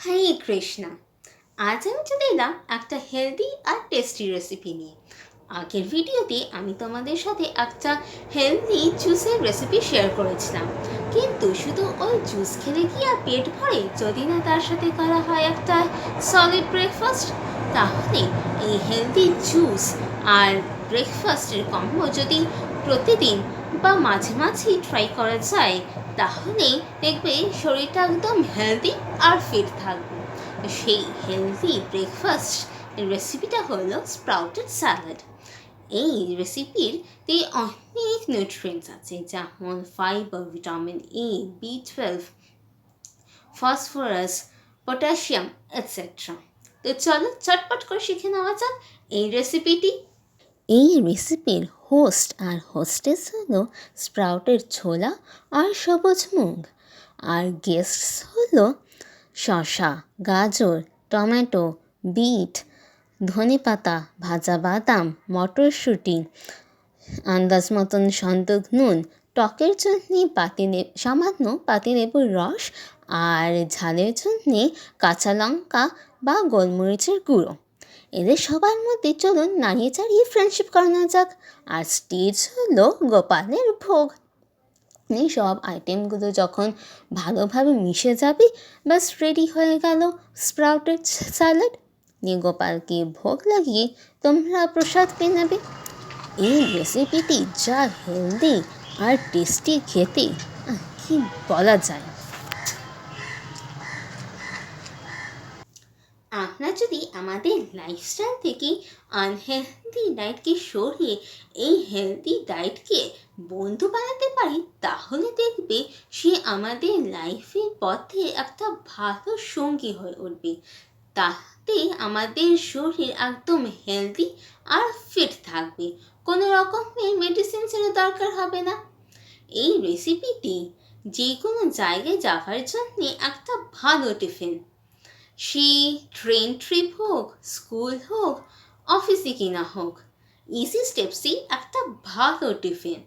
হরে কৃষ্ণা। আজ আমি চলে এলাম একটা হেলদি আর টেস্টি রেসিপি নিয়ে। আগের ভিডিওতে আমি তোমাদের সাথে একটা হেলদি জুসের রেসিপি শেয়ার করেছিলাম, কিন্তু শুধু ওই জুস খেলে কি আর পেট ভরে যদি না তার সাথে করা হয় একটা সলিড ব্রেকফাস্ট? তাহলে এই হেলদি জুস আর ব্রেকফাস্টের কম্বো যদি প্রতিদিন বা মাঝে মাঝেই ট্রাই করা যায়, তাহলে দেখবে শরীরটা একদম হেলদি আর ফিট থাকবে। সেই হেলদি ব্রেকফাস্ট রেসিপিটা হলো স্প্রাউটেড স্যালাড। এই রেসিপিতে অনেক নিউট্রিয়েন্টস আছে, যেমন ফাইবার, ভিটামিন এ, বি12, ফসফরাস, পটাশিয়াম, এটসেট্রা। তো চলো চটপট করে শিখে নেওয়া যাক এই রেসিপিটি। এই রেসিপির হোস্ট আর হোস্টেস হলো স্প্রাউটের ছোলা আর সবুজ মুগ, আর গেস্টস হলো শসা, গাজর, টমেটো, বিট, ধনেপাতা, ভাজা বাদাম, মটরশুঁটি, আন্দাজ মতন সন্দক নুন, টকের জন্যে সামান্য পাতিলেবুর রস, আর ঝালের জন্যে কাঁচা লঙ্কা বা গোলমরিচের গুঁড়ো। এদের সবার মধ্যে চলুন নাড়িয়ে চাড়িয়ে ফ্রেন্ডশিপ করানো যাক। আর স্টেজ হলো গোপালের ভোগ। এই সব আইটেমগুলো যখন ভালোভাবে মিশে যাবে, ব্যাস রেডি হয়ে গেল স্প্রাউটেড স্যালাড। নিয়ে গোপালকে ভোগ লাগিয়ে তোমরা প্রসাদ পেয়ে নেবে। এই রেসিপিটি যা হেলদি আর টেস্টি খেতে, কি বলা যায়। আমরা যদি আমাদের লাইফস্টাইল থেকে আনহেলদি ডায়েটকে সরিয়ে এই হেলদি ডায়েটকে বন্ধু বানাতে পারি, তাহলে দেখবে সে আমাদের লাইফের পথে একটা ভালো সঙ্গী হয়ে উঠবে। তাতে আমাদের শরীর একদম হেলদি আর ফিট থাকবে, কোনো রকমের মেডিসিনসেরও দরকার হবে না। এই রেসিপিটি যে কোনো জায়গায় যাওয়ার জন্যে একটা ভালো টিফিন, সে ট্রেন ট্রিপ হোক, স্কুল হোক, অফিসে কিনা হোক, ইজি স্টেপসই একটা ভালো টিফিন।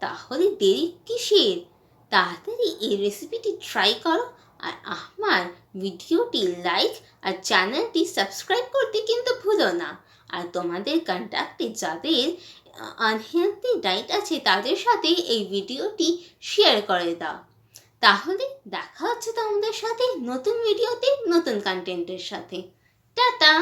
তাহলে দেরি কিসের? তাড়াতাড়ি এই রেসিপিটি ট্রাই করো, আর আমার ভিডিওটি লাইক আর চ্যানেলটি সাবস্ক্রাইব করতে কিন্তু ভুলো না। আর তোমাদের কন্ট্যাক্টে যাদের আনহেলদি ডায়েট আছে তাদের সাথে এই ভিডিওটি শেয়ার করে দাও। তাহলে দেখা হচ্ছে তোমাদের সাথে নতুন ভিডিওতে নতুন কন্টেন্টের সাথে। টাটা।